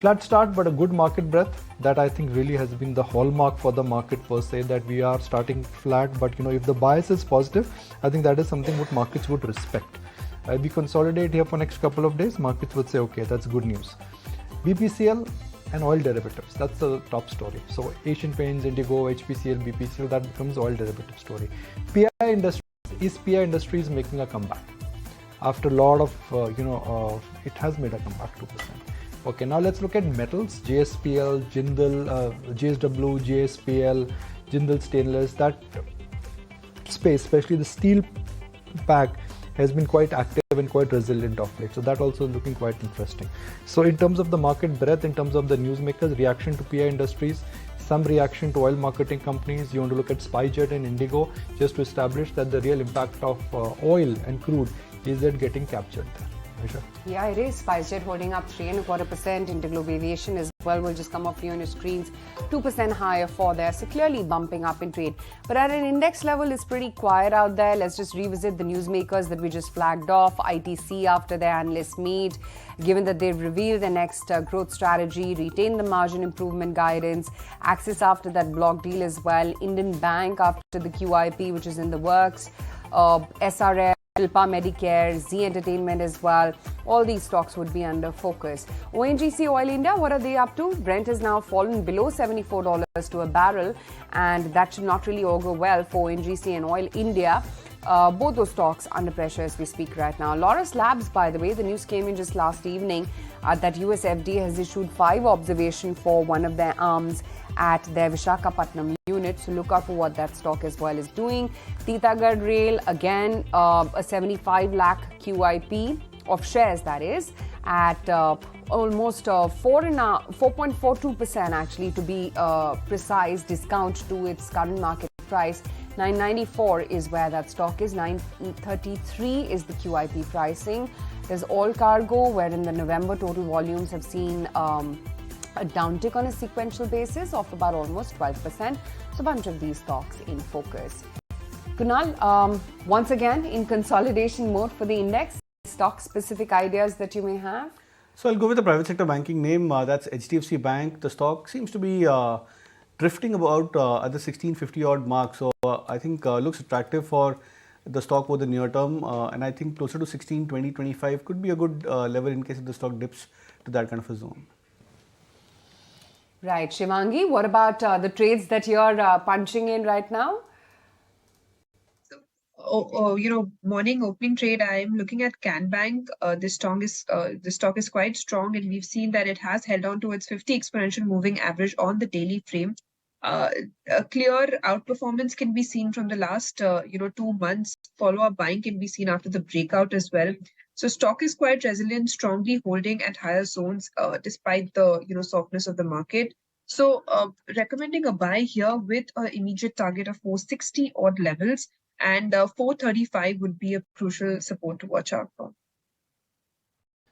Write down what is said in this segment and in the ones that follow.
Flat start, but a good market breadth. That I think really has been the hallmark for the market per se, that we are starting flat, but if the bias is positive, I think that is something what markets would respect. We consolidate here for next couple of days, markets would say, okay, that's good news. BPCL and oil derivatives, that's the top story. So Asian Paints, Indigo, HPCL, BPCL, that becomes oil derivative story. PI Industries making a comeback after a lot of, it has made a comeback, 2%. Okay, now let's look at metals. JSPL, Jindal, JSW, JSPL, Jindal Stainless, that space, especially the steel pack, has been quite active and quite resilient of late. So that also is looking quite interesting. So in terms of the market breadth, in terms of the newsmakers, reaction to PI Industries, some reaction to oil marketing companies, you want to look at SpiceJet and Indigo just to establish that the real impact of oil and crude is it getting captured there. Yeah, it is. SpiceJet holding up 3.25%. Interglobe Aviation as well will just come up here on your screens, 2% higher for there. So clearly bumping up in trade. But at an index level, it's pretty quiet out there. Let's just revisit the newsmakers that we just flagged off. ITC after their analyst meet, given that they've revealed their next growth strategy, retained the margin improvement guidance. Axis after that block deal as well. Indian Bank after the QIP, which is in the works. SRF. Pilpa Medicare, Z Entertainment as well. All these stocks would be under focus. ONGC Oil India, what are they up to? Brent has now fallen below $74 to a barrel, and that should not really augur well for ONGC and Oil India. Both those stocks under pressure as we speak right now. Laurus Labs, by the way, the news came in just last evening that US FDA has issued 5 observations for one of their arms at their Visakhapatnam unit. So look out for what that stock as well is doing. Titagarh Rail, again, a 75 lakh QIP of shares, that is, at almost 4.42% actually, to be precise, discount to its current market price. 994 is where that stock is. 933 is the QIP pricing. There's All Cargo, where in the November total volumes have seen a downtick on a sequential basis of about almost 12%. So a bunch of these stocks in focus. Kunal, once again in consolidation mode for the index, stock specific ideas that you may have? So I'll go with the private sector banking name, that's HDFC Bank. The stock seems to be drifting about at the 1650 odd mark. So I think looks attractive for the stock over the near term, and I think closer to 16, 20, 25 could be a good level in case if the stock dips to that kind of a zone. Right. Shivangi, what about the trades that you're punching in right now? Morning opening trade, I'm looking at CanBank. This stock is quite strong, and we've seen that it has held on to its 50 exponential moving average on the daily frame. A clear outperformance can be seen from the last 2 months. Follow-up buying can be seen after the breakout as well. So stock is quite resilient, strongly holding at higher zones despite the softness of the market. So recommending a buy here with an immediate target of 460 odd levels, and 435 would be a crucial support to watch out for.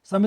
Samit,